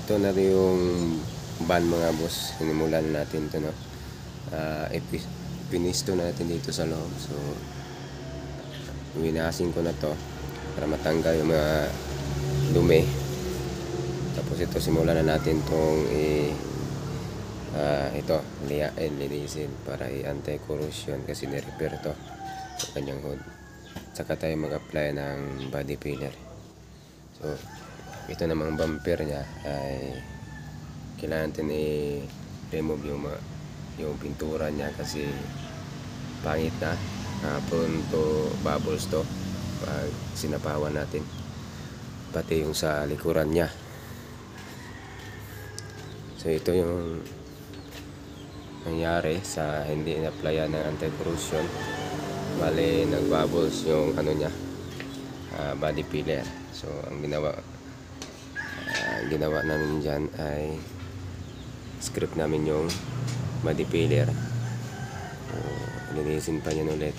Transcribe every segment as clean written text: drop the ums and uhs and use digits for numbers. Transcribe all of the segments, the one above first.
ito na yung van mga boss. Sinimulan na natin ito, no? Pinisto natin dito sa loob. So winasin ko na to para matanggal yung mga dumi. Tapos ito simulan na natin tong linisin para i-anti-corrosion kasi ni-repair to sa kanyang hood. Saka tayo mag-apply ng body filler. So ito namang bumper niya ay kailangan natin i-remove yung pintura niya kasi pangit na, prone to bubbles to pag sinapawan natin, pati yung sa likuran niya. So ito yung nangyari sa hindi in-applyan ng anti-corrosion. Bale nag-bubbles yung ano niya, body filler. So ang ginawa namin dyan ay script namin yung body filler. Linisin pa yan ulit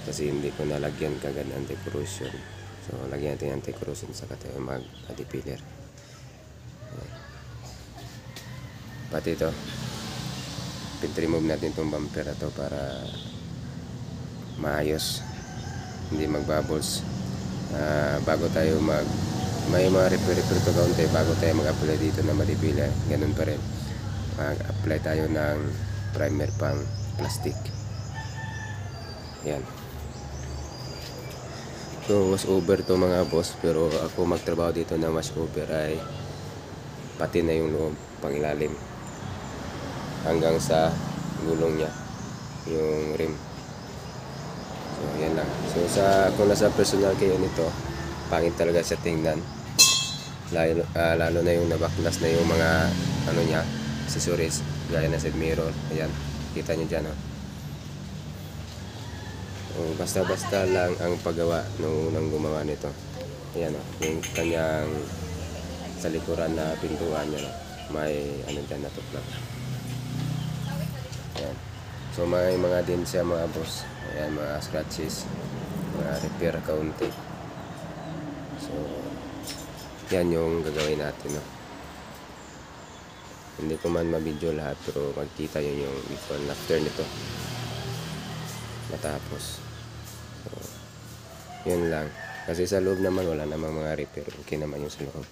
kasi hindi ko nalagyan kagad anti-corrosion. So lagyan natin anti-corrosion saka tayo mag body filler. Pati ito remove natin itong bumper na to para maayos, hindi mag-bubbles. Bago tayo may mga repair to kaunti bago tayo mag-apply dito na body filler. Ganun pa rin, mag-apply tayo ng primer pang plastic. Yan. So wash over to mga boss, pero ako magtrabaho dito na wash over ay pati na yung loob pang ilalim hanggang sa gulong niya, yung rim. So yan lang. So kung nasa personal kayo nito, pangit talaga siya tingnan, lalo na yung nabaklas na yung mga ano niya, accessories gaya na side mirror. Ayan, kita nyo dyan, oh. Basta-basta lang ang paggawa nung unang gumawa nito. Ayan, oh, yung kanyang sa likuran na pintuan niya, oh. May ano dyan na tuklas. Ayan. So may mga din siya mga boss. Ayan, mga scratches, mga repair kaunti. So yan yung gagawin natin, no? Hindi ko man ma-video lahat, pero magkita yun yung before and after nito matapos. So yun lang, kasi sa loob naman wala namang mga repair, okay naman yung sa loob.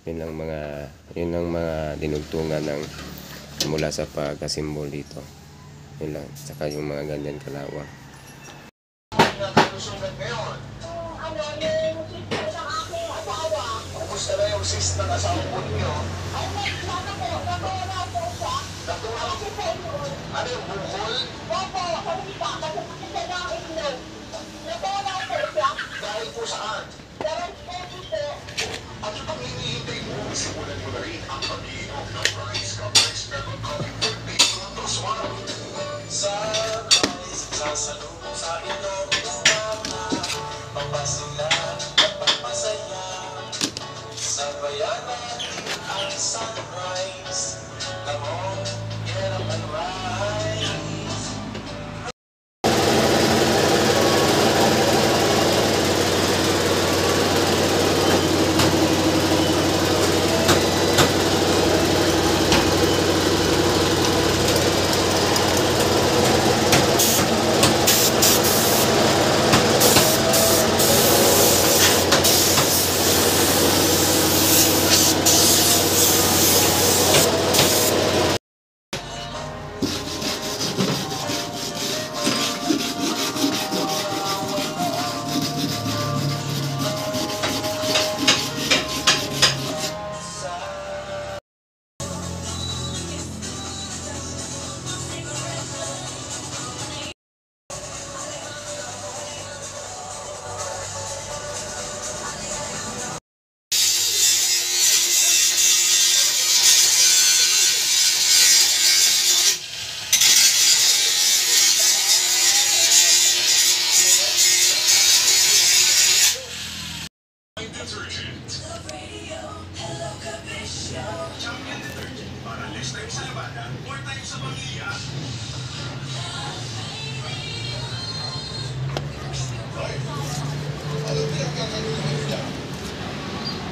Yun lang mga dinugtungan ng mula sa pagkasimbol dito. Yun lang, saka yung mga ganyan kalawa. Kumusta na yung sis na asawa po ninyo? Ay, sana po, nagawa po siya. Nagawa po po yun. Ano yung bukol? Opo, hindi pa, kasi siya na itlog. Nagawa po siya. Dahil po saan? Dahil po dito. Ano pang hinihintay mo? Simulan mo na rin ang pag-iinom ng Rice Cup Expert Coffee for Minutos 1. Sunrise, sasalubong sa ilong lumana, papasila at papasaya. Sabayan natin ang sunrise. Come on, get up and rise.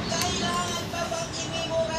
Kailangan pa bang imimura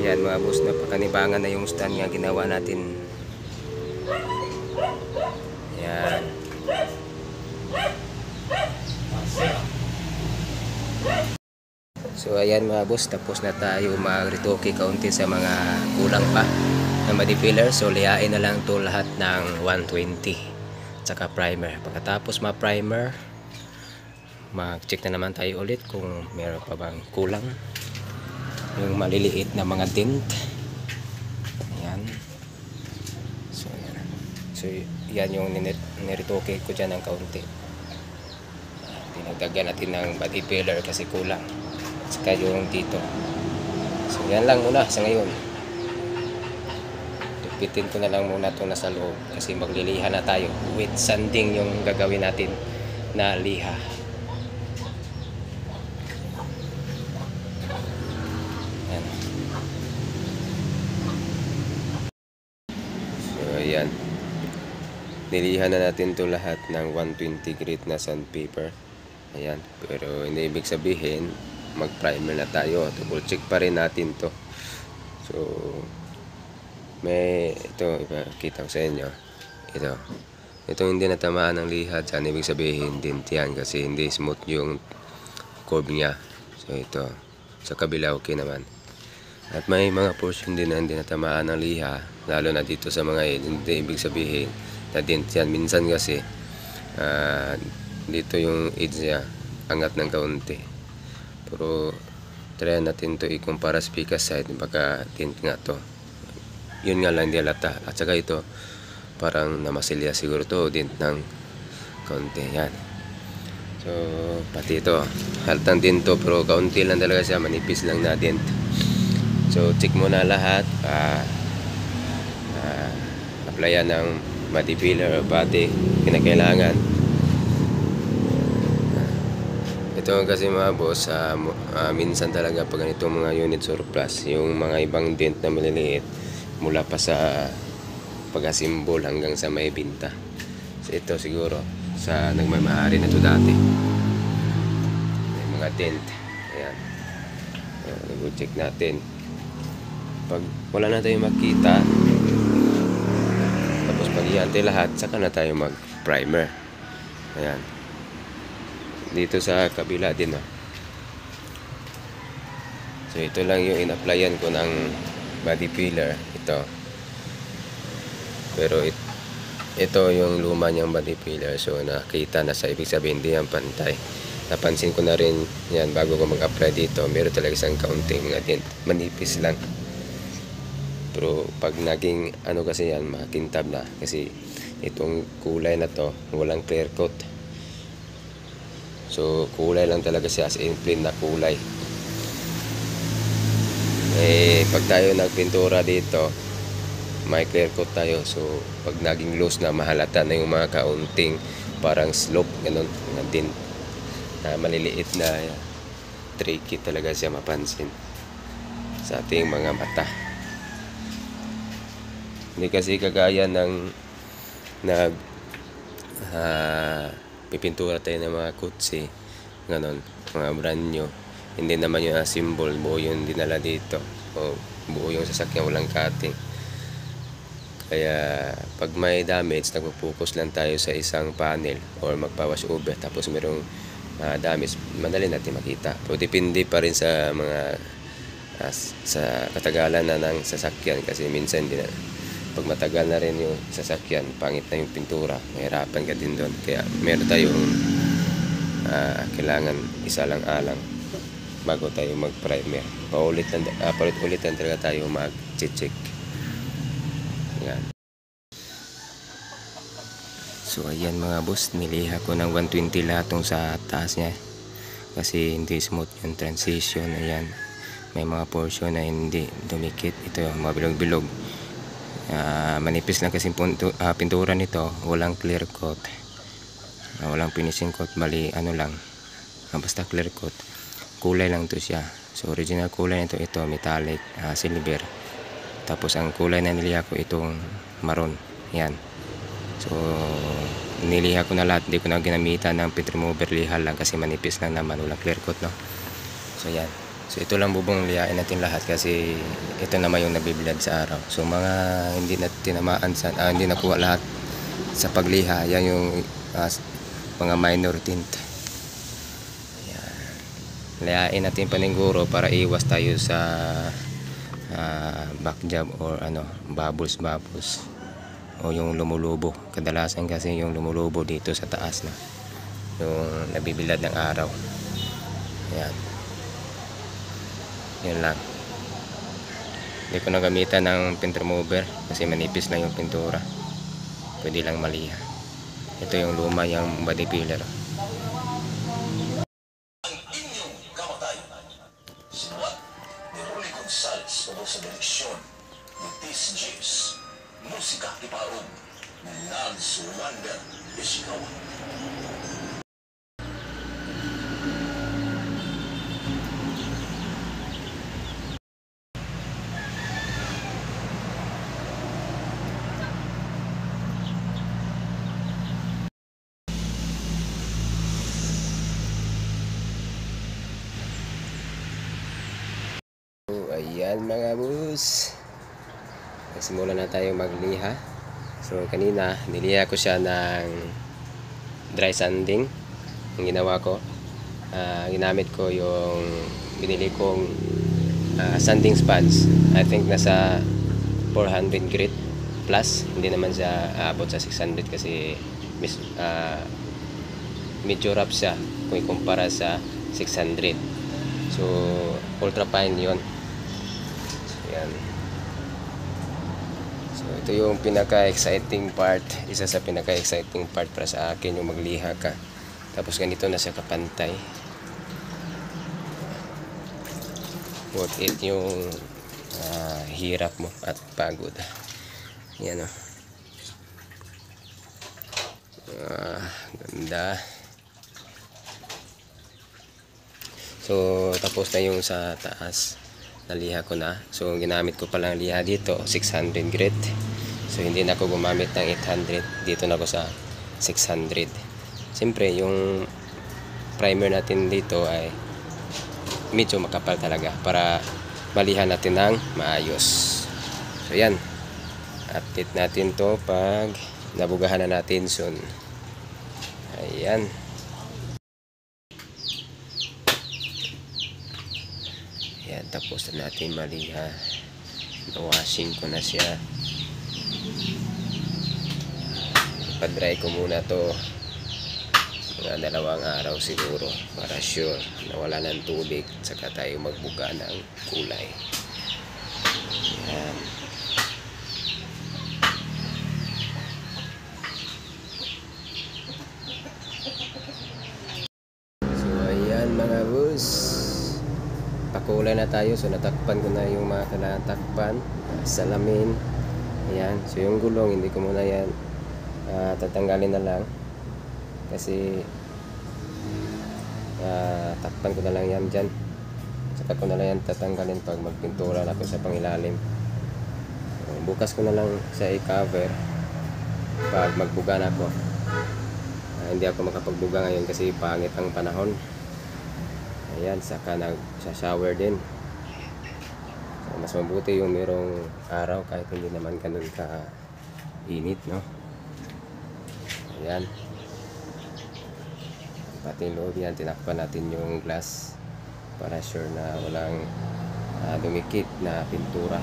Yan mga boss, napakanibangan na yung stand nga ginawa natin. Yan. So ayan mga boss, tapos na tayo mag-retoke kaunti sa mga kulang pa na ma-depiler. So lihain na lang to lahat ng 120 tsaka primer. Pagkatapos ma-primer, mag-check na naman tayo ulit kung meron pa bang kulang, yung maliliit na mga dent. Ayan. So yan yung niretoke ko dyan ng kaunti. Dinagdagan natin ng body filler kasi kulang. Saka yung dito. So yan lang muna sa ngayon. Tupitin ko na lang muna ito nasa loob kasi magliliha na tayo. With sanding yung gagawin natin na liha. Yan. So ayan. Nilihan na natin to lahat ng 120 grit na sandpaper. Ayan. Pero hindi ibig sabihin mag-primer na tayo. Double check pa rin natin to. So may ito ipakita ko sa inyo. Ito hindi natamaan ng liha dyan. Ibig sabihin dent yan kasi hindi smooth yung curve niya. So ito sa kabila okay naman. At may mga portion din na hindi natamaan ng liha, lalo na dito sa mga hindi ibig sabihin na dent yan. Minsan kasi dito yung edge niya angat ng kaunti. Pero try natin to ikumpara sa Pika side, baka tint nga to. Yun nga lang, hindi halata. At saka ito parang namasilya siguro to, dent ng kaunti. Yan. So pati ito haltang din to, pero kaunti lang talaga siya, manipis lang na dent. So check muna lahat. Applyan ng body filler o body kinakailangan. Ito kasi mga boss, minsan talaga pag ganitong mga unit surplus, yung mga ibang dent na maliliit mula pa sa pag-assemble hanggang sa may binta. So ito siguro sa nagmamahari na ito dati. May mga dent. Ayan. Nag-check natin. Pag wala na tayong makita, tapos pag ihante lahat, saka na tayo mag-primer. Ayan. Dito sa kabila din. So ito lang yung in-applyan ko ng body filler. Ito. Pero ito yung luma niyang body filler. So nakita na sa ibig sabihin hindi yan pantay. Napansin ko na rin yan bago ko mag-apply dito. Meron talaga isang kaunting mga dent. Manipis lang. Pero pag naging ano kasi yan, makintab na. Kasi itong kulay na to, walang clear coat. So kulay lang talaga siya, as in plain na kulay. Pag tayo nagpintura dito, may clear coat tayo. So pag naging loose na, mahalata na yung mga kaunting parang slope, ganun, na din na maliliit na tricky talaga siya mapansin sa ating mga mata. Hindi kasi kagaya ng pipintura tayo ng mga kutsi, ganon, mga brand new. Hindi naman yung symbol, buo yung dinala dito, o buo yung sasakyan, walang cutting. Kaya pag may damage, nagpo-focus lang tayo sa isang panel or magpa-wash over, tapos merong damage, madali natin makita. Pero depende pa rin sa mga sa katagalan na ng sasakyan, kasi minsan din pag matagal na rin yung sasakyan, pangit na yung pintura, mahirapan ka din doon. Kaya meron tayong kailangan isa lang alang bago tayo mag-primer. Paulit-ulitan talaga tayo mag-check. Yan. So ayan mga boss, niliha ko ng 120 lahat tong sa taas niya kasi hindi smooth yung transition. Ayan, may mga portion na hindi dumikit. Ito yung mga bilog-bilog. Manipis lang kasi pintura nito, walang clear coat, walang finishing coat, bali ano lang, basta clear coat, kulay lang to siya. So original kulay nito, ito metallic, silver, tapos ang kulay na niliha ko itong maroon. Yan. So niliha ko na lahat, hindi ko na ginamitan ng pit remover, liha lang kasi manipis lang naman, walang clear coat, no? So yan. So ito lang bubong liyain natin lahat kasi ito naman yung nabibilad sa araw. So mga hindi na tinamaan sa hindi nakuha lahat sa pagliha, yan yung mga minor tint. Ayan. Liyain natin paninguro para iwas tayo sa back job or bubbles o yung lumulubo. Kadalasan kasi yung lumulubo dito sa taas na yung nabibilad ng araw. Ayan. Yun lang. Hindi ko na gamitan ng paint remover kasi manipis lang yung pintura. Pwede lang maliha. Ito yung luma yung body filler. Ang inyong kamatay. Sinulat ni Rolly Gonzales tungkol sa direksyon ni Tis James. Musika iparong ni Lance Wander Ishikawa. So, ayan mga boss, nagsimula na tayo magliha. So kanina niliha ko siya ng dry sanding. Ang ginawa ko, ginamit ko yung binili kong sanding sponge. I think nasa 400 grit plus, hindi naman siya abot sa 600 kasi medyo rough siya kung ikumpara sa 600. So ultra fine yon. Yan. So ito yung pinaka-exciting part, isa sa pinaka-exciting part para sa akin, yung magliha ka tapos ganito na siya kapantay. Worth it yung hirap mo at pagod. Yan o. Ganda. So tapos na yung sa taas, naliha ko na. So ginamit ko palang liha dito 600 grit. So hindi na ako gumamit ng 800, dito na ako sa 600. Siyempre yung primer natin dito ay medyo makapal talaga para malihan natin ng maayos. So yan, update natin to pag nabugahan na natin soon. Ayan. Yan, tapos na natin maliha. Na-washing ko na siya. Ipa-dry ko muna to mga 2 araw siguro para sure na wala ng tubig, saka tayo magbuga ng kulay. Yan. So ayan mga boss, pakulay na tayo. So natakpan ko na yung mga kailangan takpan, salamin. Ayan. So yung gulong hindi ko muna yan tatanggalin na lang kasi takpan ko na lang yan dyan, saka ko na lang yan tatanggalin pag magpintura na ako sa pangilalim. Bukas ko na lang sa i-cover pag magbuga na ako. Hindi ako makapagbuga ngayon kasi pangit ang panahon. Ayan, saka nag-shower din. So, mas mabuti yung merong araw kahit hindi naman ganun ka init, no? Ayan. Pati loob yan, tinakpan natin yung glass para sure na walang dumikit na pintura.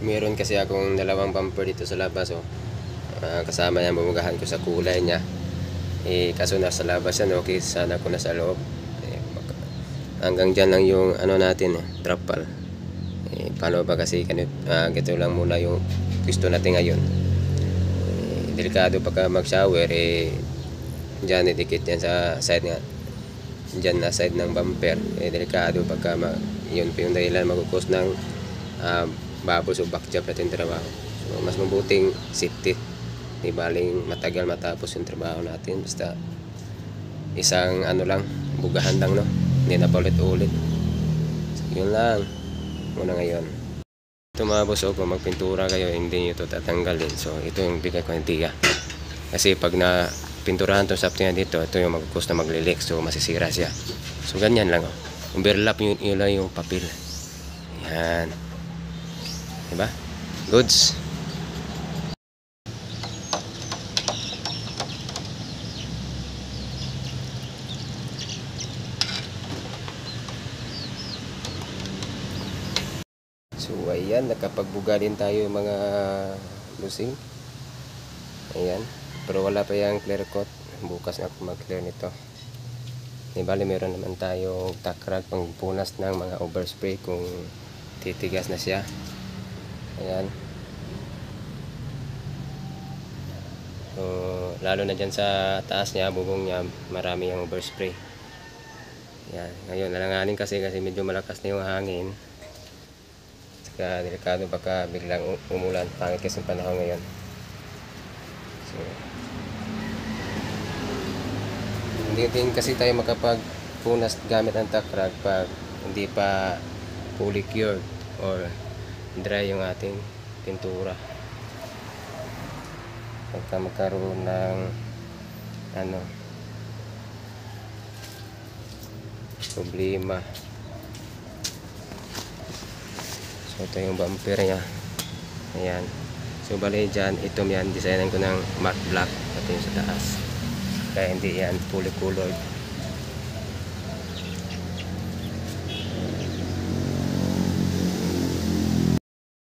Meron kasi akong 2 bumper dito sa labas, oh. Kasama yan, bumugahan ko sa kulay niya. Kaso nasa labas yan, okay, sana ko nasa loob. Hanggang dyan lang yung natin, trapal. Paano ba kasi ganito lang muna yung gusto natin ngayon. Delikado pagka mag-shower, dyan idikit yan sa side nga, dyan na side ng bumper. Delikado pagka yun pa yung dahilan magkukos ng bubbles o back job natin trabaho. So mas mabuting safety, di baling matagal matapos yung trabaho natin, basta isang lang, bugahan lang, no, hindi na paulit-ulit. So, yun lang muna ngayon. Ito mga boss, kung magpintura kayo, hindi nyo ito tatanggalin. So ito yung bigay ko ng tiya. Kasi pag na pinturahan itong shaft niya dito, ito yung magkukos na maglilik. So masisira siya. So ganyan lang. Overlap yung yung papel. Yan. Diba? Goods. So ayan, nakapagbuga din tayo mga lusing. Ayan, pero wala pa yung clear coat. Bukas na ako mag-clear nito. Di bali, meron naman tayo takrag pang punas ng mga overspray kung titigas na siya. Ayan. So lalo na dyan sa taas niya, bubong niya, marami yung overspray. Ayan, ngayon nalanganin kasi medyo malakas na yung hangin. Kaya delikado baka biglang umulan, pangit kasi yung panahon ngayon. So hindi din kasi tayo makapagpunas gamit ang takrag pag hindi pa fully cured or dry yung ating pintura. Pagka magkaroon ng problema. So ito yung bumper niya. Ayan. So bali dyan, itom yan, designan ko ng matte black. Ito yung sa taas. Kaya hindi yan fully colored.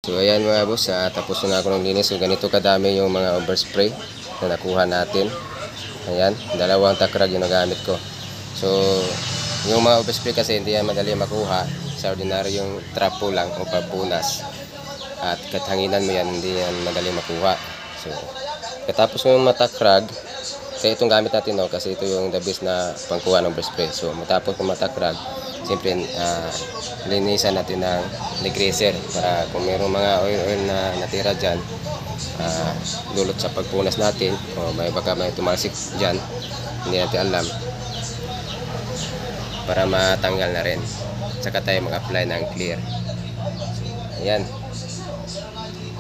So ayan mga boss, tapos na ako ng linis. So ganito kadami yung mga overspray na nakuha natin. Ayan, dalawang takrag yung nagamit ko. So yung mga overspray kasi hindi yan madali makuha. Sa ordinary yung trapo lang o papunas. At kathanginan mo yan, hindi yan madali makuha. So katapos yung matakrag, kaya itong gamit natin, no, kasi ito yung the best na pangkuha ng overspray. So matapos kung matakrag, siyempre linisan natin ng degreaser para kung mayroong mga oil na natira dyan, dulot sa pagpunas natin o baka may tumalsik dyan, hindi natin alam, para matanggal na rin. Saka tayo mag-apply ng clear. Ayan.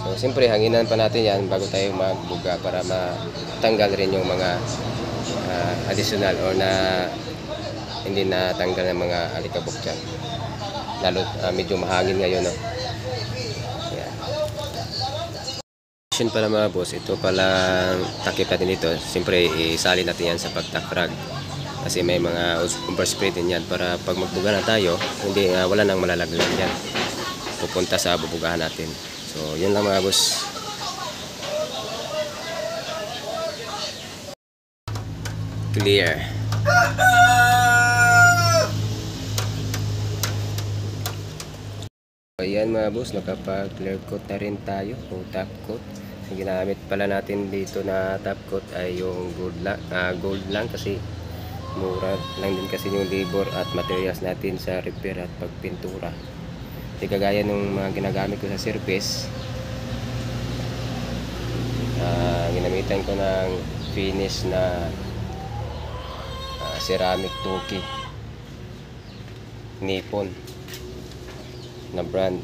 So siyempre hanginan pa natin yan bago tayo magbuga para matanggal rin yung mga additional or na hindi na tanggal ng mga alikabok dyan. Lalo medyo mahangin ngayon, no? Ayan. Pala mga boss, ito palang takip natin dito. Siyempre isali natin yan sa pagtakrag. Kasi may mga overspray din yan para pag magbuga na tayo, hindi wala nang malalaglag yan. Pupunta sa bubugahan natin. So yun lang mga boss. Clear. Ayan mga boss, nakapag clear coat na rin tayo o top coat. Ang ginamit pala natin dito na top coat ay yung gold lang kasi mura lang din kasi yung labor at materials natin sa repair at pagpintura. Hindi kagaya nung mga ginagamit ko sa surface. Ginamitan ko ng finish na ceramic Toki Nippon na brand.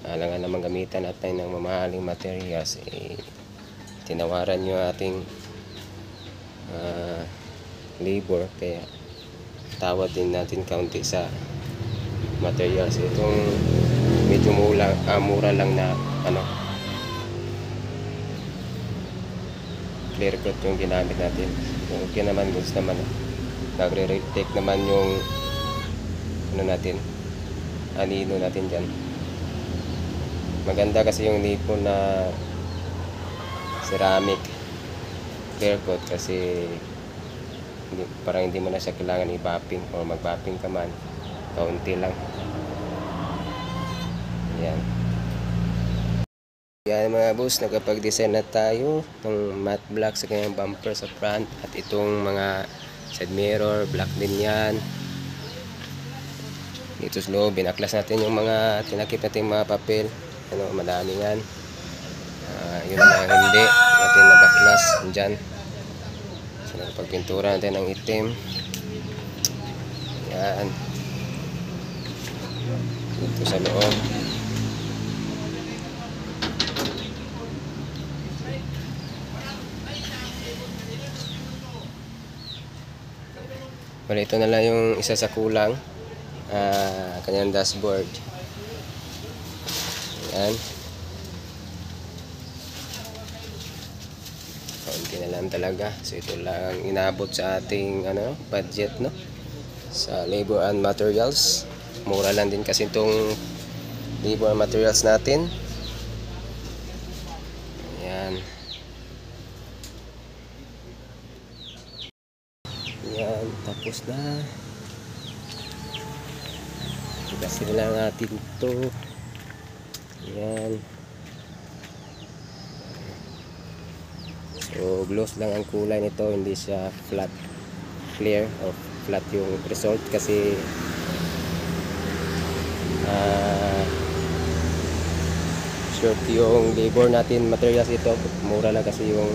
Alangan naman gamitan natin ng mamahaling materials, tinawaran yung ating labor, kaya tawad din natin kaunti sa materials. Itong medyo mura lang na clear coat yung ginamit natin. Okay naman, goods naman. Nagre-retake naman yung natin, anino natin dyan. Maganda kasi yung Nippon na ceramic clear coat kasi parang hindi mo na siya kailangan i-bapping o mag-bapping ka man, kaunti lang. Yan. Yan mga boss, nakapag-design na tayo ng matte black sa kanyang bumper sa front at itong mga side mirror, black din yan. Dito sa loob, binaklas natin yung mga tinakip natin mga papel, madami yan. Yun na hindi natin nabaklas dyan. So nakapagpintura natin ng itim. Yan. dito sa loob. Well, ito na lang yung isa sa kulang, kanyang dashboard. Ayan. Kaunti na lang talaga. So ito lang inabot sa ating budget, no, sa labor and materials. Mura lang din kasi itong labor and materials natin. Ayan. Ayan, tapos na. Kasi na lang natin ito. Ayan. So gloss lang ang kulay nito, hindi siya flat clear or flat yung result kasi short yung labor natin materials ito. Mura lang kasi yung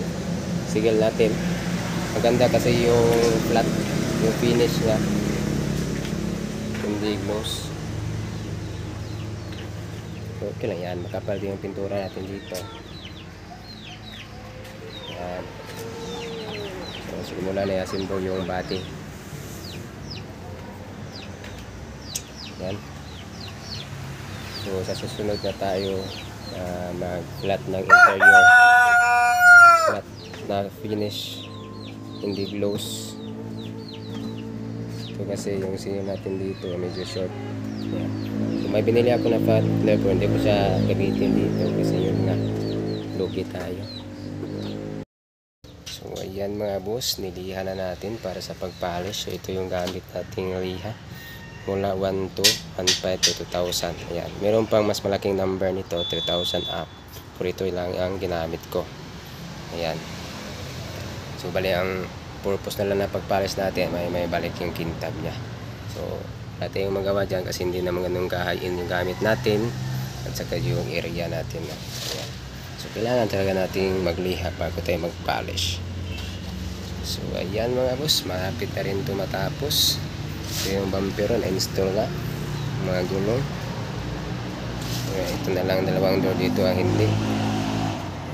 sigil natin. Maganda kasi yung flat yung finish niya, hindi gloss. Okay lang yan, makapal din yung pintura natin dito. Yan. So simula na i-assemble yung body. Yan. So sa susunod na tayo mag-flat ng interior, flat na finish, hindi gloss. So kasi yung sinil natin dito medyo short. Yan. So may binili ako na flat lever, hindi ko siya gamitin dito kasi yun nga, lugi tayo. So ayan mga boss, niliha na natin para sa pagpolish. So ito yung gamit nating liha, mula 1 to 1.5 to 2,000. Ayan, meron pang mas malaking number nito, 3,000 up. Pero ito lang ang ginamit ko. Ayan. So bali ang purpose na lang na pagpolish natin, may balik yung kintab niya. So natin yung magawa dyan kasi hindi naman ganun kahain yung gamit natin at saka yung area natin. Ayan. So kailangan talaga nating magliha bago tayo mag-polish. So ayan mga boss, malapit na rin ito matapos. So yung bumper na-install na, mga gulong. Ayan, ito na lang dalawang door dito ang hindi.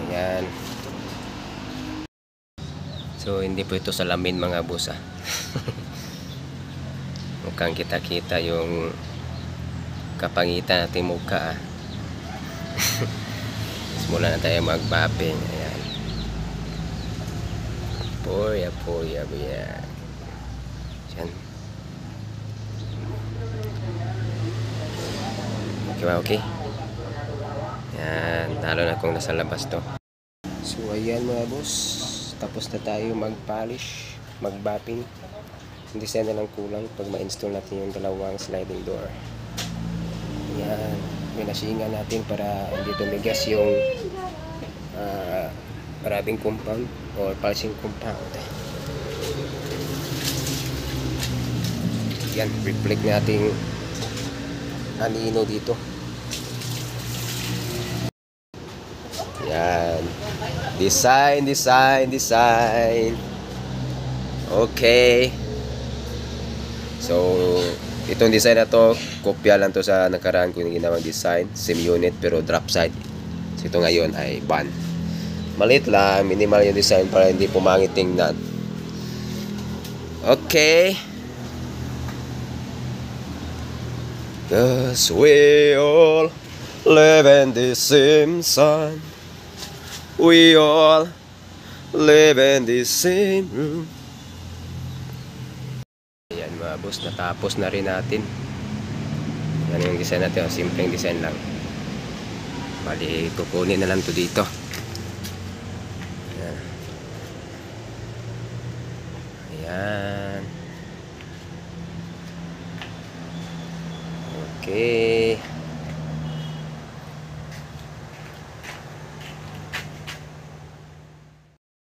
Ayan. So hindi po ito salamin mga boss mukhang kita-kita yung kapangitan natin mukha Simula na tayo mag-mapping. Ayan. Poya. Ayan. Okay ba? Okay? Ayan. Lalo na kung nasa labas to. So ayan mga boss, tapos na tayo mag-polish, mag-mapping. Design na lang kulang pag ma-install natin yung dalawang sliding door. Ayan. Minasingan natin para hindi tumigas yung rubbing compound or polishing compound. Yan, reflect natin anino dito. Yan, design. Okay, so itong design na to, kopya lang to sa nakaraan ko yung ginawang design, same unit pero drop side. So ito ngayon ay van. Maliit lang, minimal yung design para hindi pumangit tingnan. Okay. 'Cause we all live in the same sun. We all live in the same room. Ayan mga boss, natapos na rin natin. Yan yung design natin, simpleng design lang. Bali, kukunin na lang to dito. Ayan. Okay.